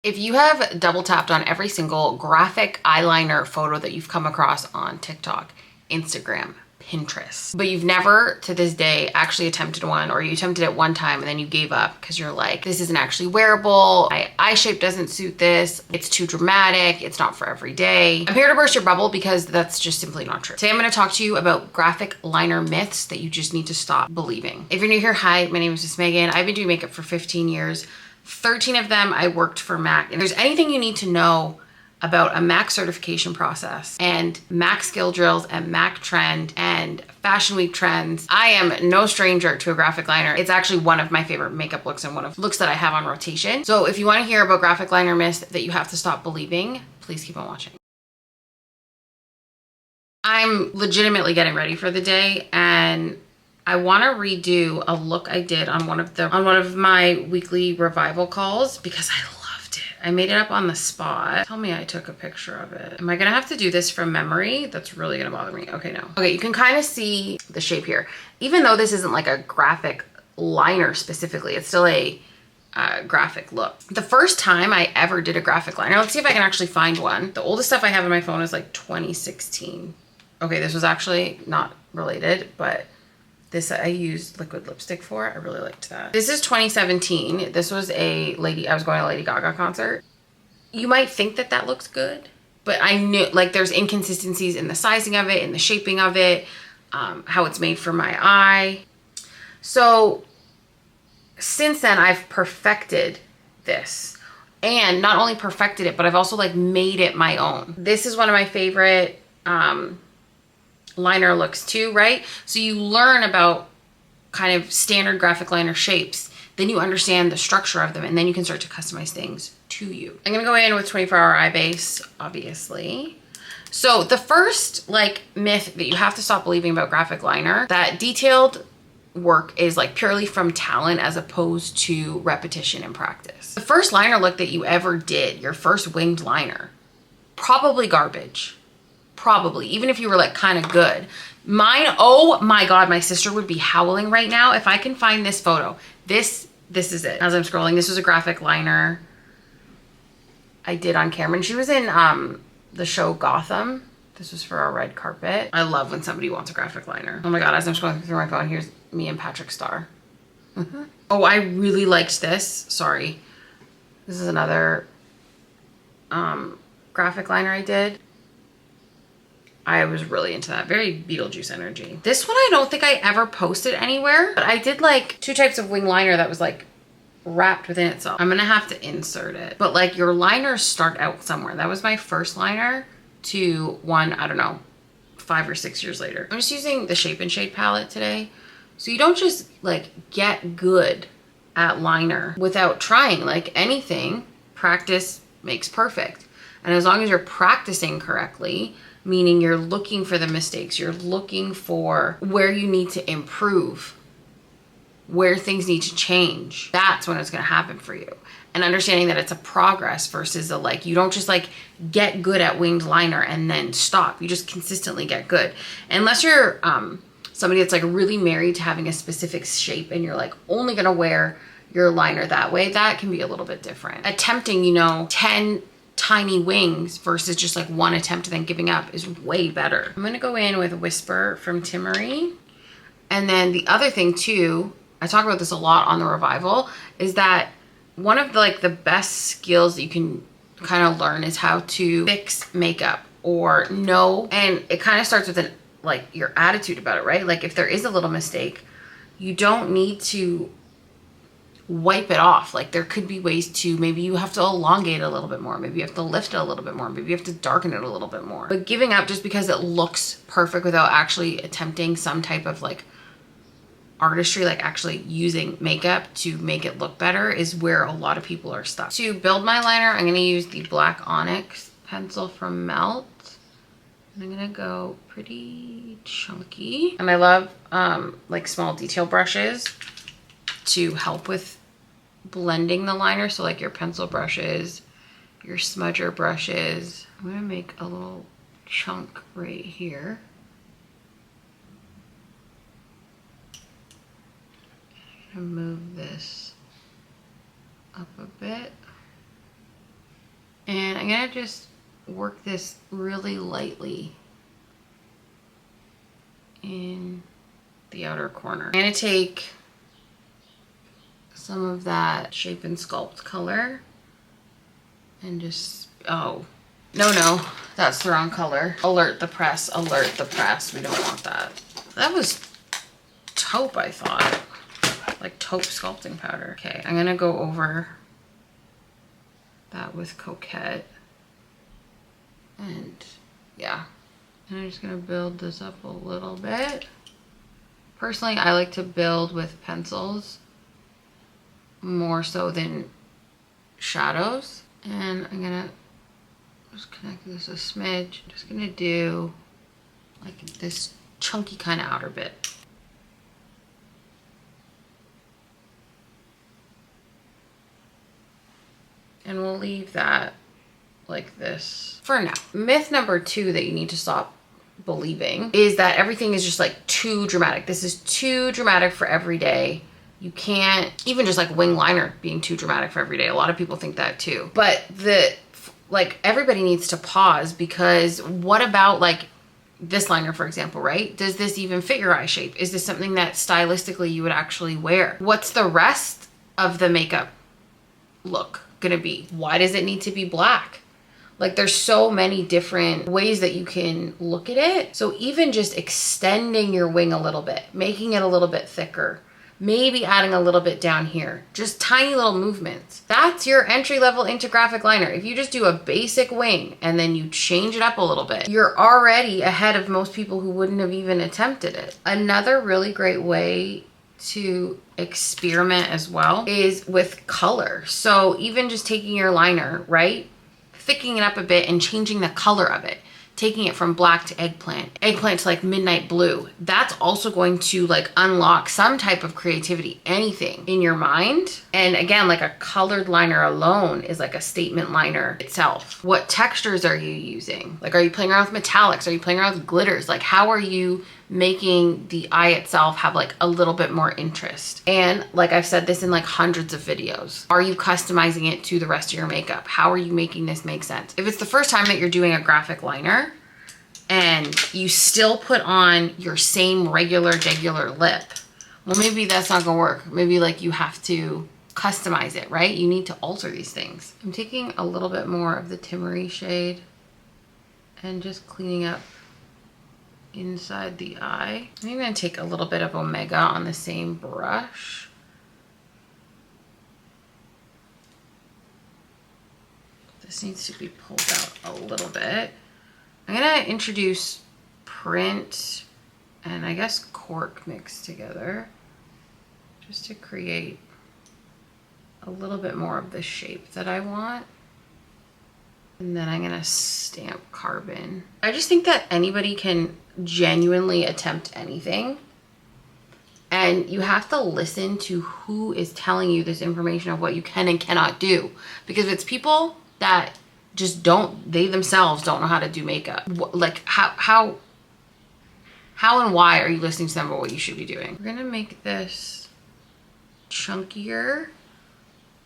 If you have double tapped on every single graphic eyeliner photo that you've come across on TikTok, Instagram, Pinterest, but you've never to this day actually attempted one, or you attempted it one time and then you gave up because you're like, this isn't actually wearable, my eye shape doesn't suit this, it's too dramatic, it's not for every day. I'm here to burst your bubble because that's just simply not true. Today I'm going to talk to you about graphic liner myths that you just need to stop believing. If you're new here, hi, my name is Miss Megan. I've been doing makeup for 15 years. 13 of them I worked for MAC. And if there's anything you need to know about a MAC certification process and MAC skill drills and MAC trend and Fashion Week trends, I am no stranger to a graphic liner. It's actually one of my favorite makeup looks and one of looks that I have on rotation. So if you want to hear about graphic liner myths that you have to stop believing, please keep on watching. I'm legitimately getting ready for the day and I want to redo a look I did on one of my weekly revival calls because I loved it. I made it up on the spot. Tell me I took a picture of it. Am I gonna have to do this from memory? That's really gonna bother me. Okay, no. Okay, you can kind of see the shape here. Even though this isn't like a graphic liner specifically, it's still a graphic look. The first time I ever did a graphic liner, let's see if I can actually find one. The oldest stuff I have on my phone is like 2016. Okay, this was actually not related, but this I used liquid lipstick for. I really liked that. This is 2017. This was I was going to a Lady Gaga concert. You might think that that looks good, but I knew like there's inconsistencies in the sizing of it, in the shaping of it, how it's made for my eye. So since then I've perfected this, and not only perfected it, but I've also like made it my own. This is one of my favorite, liner looks too, right? So you learn about kind of standard graphic liner shapes, then you understand the structure of them, and then you can start to customize things to you. I'm gonna go in with 24-hour eye base, obviously. So the first like myth that you have to stop believing about graphic liner, that detailed work is like purely from talent as opposed to repetition and practice. The first liner look that you ever did, your first winged liner, probably garbage. Probably, even if you were like kind of good. Mine, oh my God, my sister would be howling right now if I can find this photo. This is it. As I'm scrolling, this was a graphic liner I did on camera. And she was in the show Gotham. This was for our red carpet. I love when somebody wants a graphic liner. Oh my God, as I'm scrolling through my phone, here's me and Patrick Starr. Oh, I really liked this. Sorry. This is another graphic liner I did. I was really into that. Very Beetlejuice energy. This one I don't think I ever posted anywhere, but I did like 2 types of wing liner that was like wrapped within itself. I'm gonna have to insert it. But like your liners start out somewhere. That was my first liner to one, I don't know, 5 or 6 years later. I'm just using the Shape and Shade palette today. So you don't just like get good at liner without trying. Like anything, practice makes perfect. And as long as you're practicing correctly, meaning you're looking for the mistakes, you're looking for where you need to improve, where things need to change, that's when it's going to happen for you. And understanding that it's a progress versus a like, you don't just like get good at winged liner and then stop. You just consistently get good. Unless you're somebody that's like really married to having a specific shape and you're like only going to wear your liner that way, that can be a little bit different. Attempting, 10 tiny wings versus just like one attempt and then giving up is way better. I'm gonna go in with Whisper from Timmery. And then the other thing too, I talk about this a lot on the revival, is that one of the best skills that you can kind of learn is how to fix makeup or know. And it kind of starts with like your attitude about it, right? Like if there is a little mistake, you don't need to wipe it off. Like there could be ways to, maybe you have to elongate it a little bit more, maybe you have to lift it a little bit more, maybe you have to darken it a little bit more. But giving up just because it looks perfect without actually attempting some type of like artistry, like actually using makeup to make it look better, is where a lot of people are stuck. To build my liner, I'm going to use the black Onyx pencil from Melt. And I'm going to go pretty chunky. And I love like small detail brushes to help with blending the liner. So like your pencil brushes, your smudger brushes. I'm gonna make a little chunk right here. I'm gonna move this up a bit. gonna just work this really lightly in the outer corner. I'm gonna take some of that Shape and Sculpt color and just, oh, no, that's the wrong color. Alert the press, alert the press. We don't want that. That was taupe, I thought. Like taupe sculpting powder. Okay, I'm gonna go over that with Coquette. And yeah, and I'm just gonna build this up a little bit. Personally, I like to build with pencils more so than shadows. And I'm gonna just connect this a smidge. I'm just gonna do like this chunky kind of outer bit. And we'll leave that like this for now. Myth number 2 that you need to stop believing is that everything is just like too dramatic. This is too dramatic for every day. You can't, even just like wing liner being too dramatic for every day. A lot of people think that too. But like everybody needs to pause, because what about like this liner, for example, right? Does this even fit your eye shape? Is this something that stylistically you would actually wear? What's the rest of the makeup look gonna be? Why does it need to be black? Like there's so many different ways that you can look at it. So even just extending your wing a little bit, making it a little bit thicker, maybe adding a little bit down here, just tiny little movements. That's your entry-level Intergraphic liner. If you just do a basic wing and then you change it up a little bit, you're already ahead of most people who wouldn't have even attempted it. Another really great way to experiment as well is with color. So even just taking your liner, right? Thickening it up a bit and changing the color of it. Taking it from black to eggplant to like midnight blue. That's also going to like unlock some type of creativity, anything in your mind. And again, like a colored liner alone is like a statement liner itself. What textures are you using? Like, are you playing around with metallics? Are you playing around with glitters? Like, how are you making the eye itself have like a little bit more interest? And like I've said this in like hundreds of videos, are you customizing it to the rest of your makeup? How are you making this make sense? If it's the first time that you're doing a graphic liner and you still put on your same regular lip, well, maybe that's not gonna work. Maybe like you have to customize it, right? You need to alter these things. I'm taking a little bit more of the Timmery shade and just cleaning up inside the eye. I'm gonna take a little bit of Omega on the same brush. This needs to be pulled out a little bit. I'm gonna introduce Print and I guess Cork mixed together just to create a little bit more of the shape that I want. And then I'm gonna stamp Carbon. I just think that anybody can genuinely attempt anything. And you have to listen to who is telling you this information of what you can and cannot do. Because it's people that just they themselves don't know how to do makeup. Like how and why are you listening to them about what you should be doing? We're gonna make this chunkier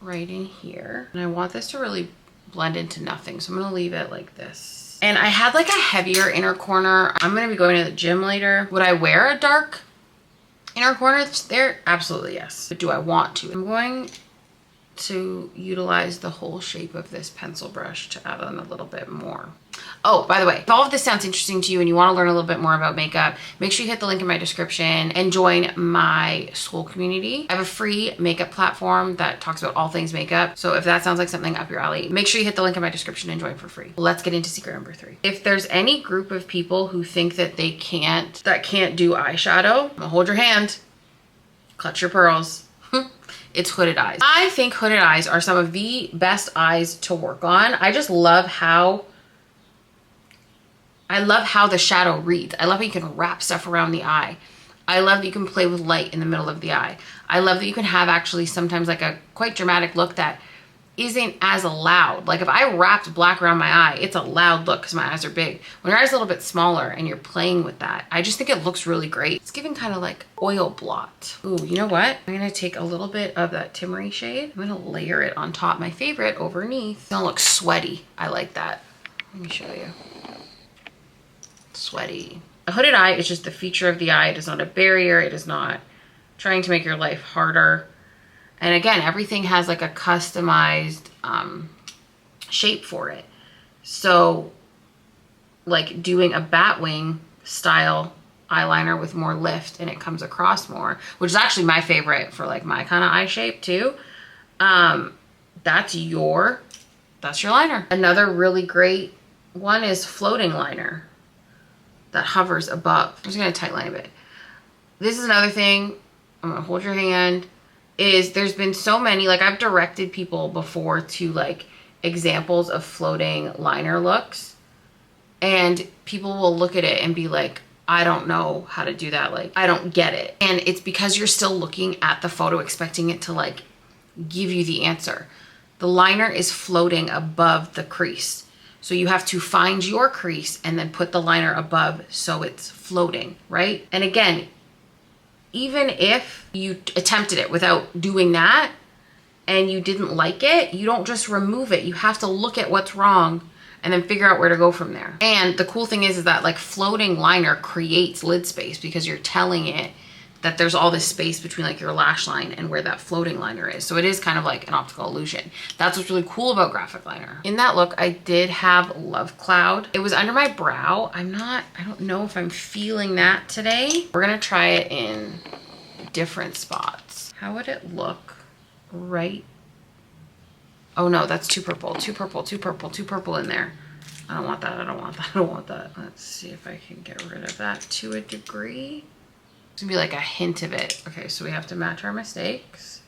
right in here. And I want this to really blend into nothing. So I'm gonna leave it like this. And I had like a heavier inner corner. I'm gonna be going to the gym later. Would I wear a dark inner corner there? Absolutely yes. But do I want to? I'm going to utilize the whole shape of this pencil brush to add on a little bit more. Oh, by the way, if all of this sounds interesting to you and you want to learn a little bit more about makeup, make sure you hit the link in my description and join my Skool community. I have a free makeup platform that talks about all things makeup. So if that sounds like something up your alley, make sure you hit the link in my description and join for free. Let's get into secret number 3. If there's any group of people who think that they can't do eyeshadow, well, hold your hand, clutch your pearls. It's hooded eyes. I think hooded eyes are some of the best eyes to work on. I just love how the shadow reads. I love how you can wrap stuff around the eye. I love that you can play with light in the middle of the eye. I love that you can have actually sometimes like a quite dramatic look that isn't as loud. Like if I wrapped black around my eye, it's a loud look because my eyes are big. When your eye's a little bit smaller and you're playing with that, I just think it looks really great. It's giving kind of like oil blot. Ooh, you know what? I'm gonna take a little bit of that Timmery shade. I'm gonna layer it on top, my favorite, underneath. It's gonna look sweaty. I like that. Let me show you. Sweaty. A hooded eye is just the feature of the eye. It is not a barrier. It is not trying to make your life harder. And again, everything has like a customized shape for it. So like doing a Batwing style eyeliner with more lift and it comes across more, which is actually my favorite for like my kind of eye shape too. That's your liner. Another really great one is floating liner that hovers above. I'm just gonna tightline a bit. This is another thing, I'm gonna hold your hand, is there's been so many, like I've directed people before to like examples of floating liner looks and people will look at it and be like, I don't know how to do that. Like, I don't get it. And it's because you're still looking at the photo expecting it to like give you the answer. The liner is floating above the crease. So you have to find your crease and then put the liner above so it's floating, right? And again, even if you attempted it without doing that and you didn't like it, you don't just remove it. You have to look at what's wrong and then figure out where to go from there. And the cool thing is that like floating liner creates lid space because you're telling it that there's all this space between like your lash line and where that floating liner is. So it is kind of like an optical illusion. That's what's really cool about graphic liner. In that look, I did have Love Cloud. It was under my brow. I don't know if I'm feeling that today. We're gonna try it in different spots. How would it look right? Oh no, that's too purple, too purple, too purple, too purple in there. I don't want that, I don't want that, I don't want that. Let's see if I can get rid of that to a degree. It's gonna be like a hint of it. Okay, so we have to match our mistakes.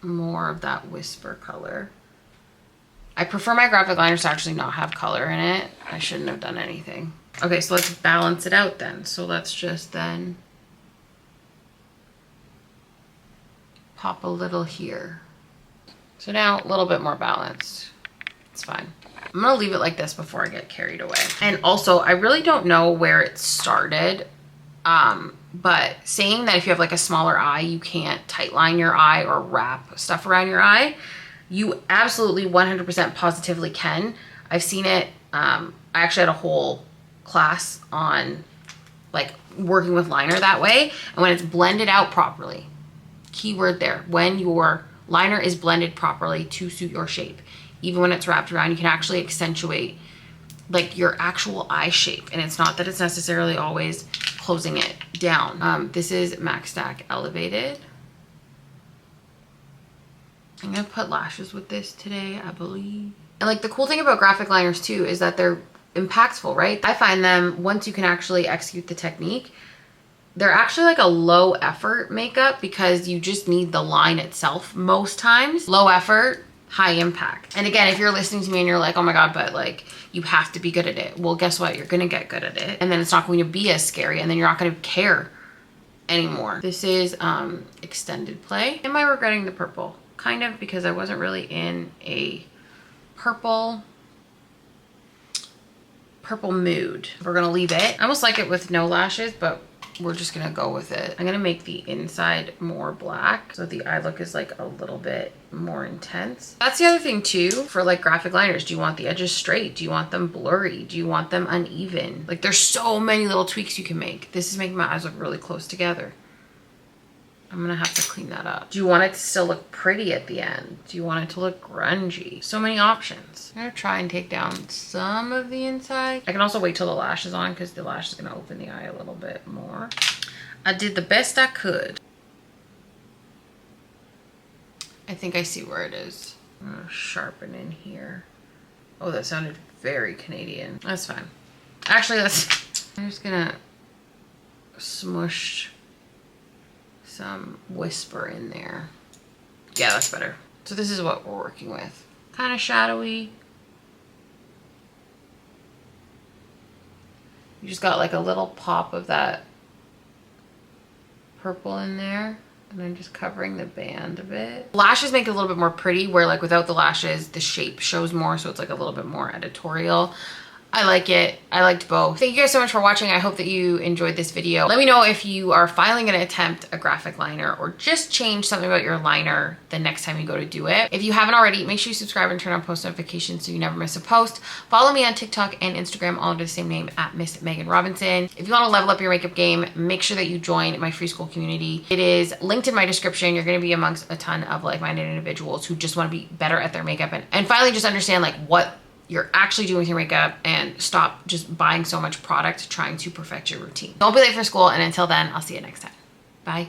More of that whisper color. I prefer my graphic liners to actually not have color in it. I shouldn't have done anything. Okay, so let's balance it out then. So let's just then pop a little here. So now a little bit more balanced. It's fine. I'm gonna leave it like this before I get carried away. And also, I really don't know where it started, but saying that if you have like a smaller eye, you can't tightline your eye or wrap stuff around your eye, you absolutely 100% positively can. I've seen it. I actually had a whole class on like working with liner that way. And when it's blended out properly, keyword there, when your liner is blended properly to suit your shape, even when it's wrapped around, you can actually accentuate like your actual eye shape. And it's not that it's necessarily always closing it down. This is MacStack Elevated. I'm gonna put lashes with this today, I believe. And like the cool thing about graphic liners too is that they're impactful, right? I find them, once you can actually execute the technique, they're actually like a low effort makeup because you just need the line itself most times. Low effort, high impact. And again, if you're listening to me and you're like, oh my God, but like you have to be good at it. Well, guess what? You're gonna get good at it. And then it's not going to be as scary and then you're not gonna care anymore. This is Extended Play. Am I regretting the purple? Kind of, because I wasn't really in a purple mood. We're gonna leave it. I almost like it with no lashes, but we're just gonna go with it. I'm gonna make the inside more black so the eye look is like a little bit more intense. That's the other thing too for like graphic liners. Do you want the edges straight? Do you want them blurry? Do you want them uneven? Like there's so many little tweaks you can make. This is making my eyes look really close together. I'm gonna have to clean that up. Do you want it to still look pretty at the end? Do you want it to look grungy? So many options. I'm gonna try and take down some of the inside. I can also wait till the lash is on because the lash is gonna open the eye a little bit more. I did the best I could. I think I see where it is. I'm gonna sharpen in here. Oh, that sounded very Canadian. That's fine. Actually, I'm just gonna smush some whisper in there. Yeah, that's better. So this is what we're working with. Kind of shadowy. You just got like a little pop of that purple in there. And I'm just covering the band a bit. Lashes make it a little bit more pretty, where like without the lashes, the shape shows more. So it's like a little bit more editorial. I like it. I liked both. Thank you guys so much for watching. I hope that you enjoyed this video. Let me know if you are finally going to attempt a graphic liner or just change something about your liner the next time you go to do it. If you haven't already, make sure you subscribe and turn on post notifications so you never miss a post. Follow me on TikTok and Instagram, all under the same name, at Miss Megan Robinson. If you want to level up your makeup game, make sure that you join my free Skool community. It is linked in my description. You're going to be amongst a ton of like-minded individuals who just want to be better at their makeup and finally just understand like what you're actually doing with your makeup and stop just buying so much product trying to perfect your routine. Don't be late for school, and until then, I'll see you next time. Bye.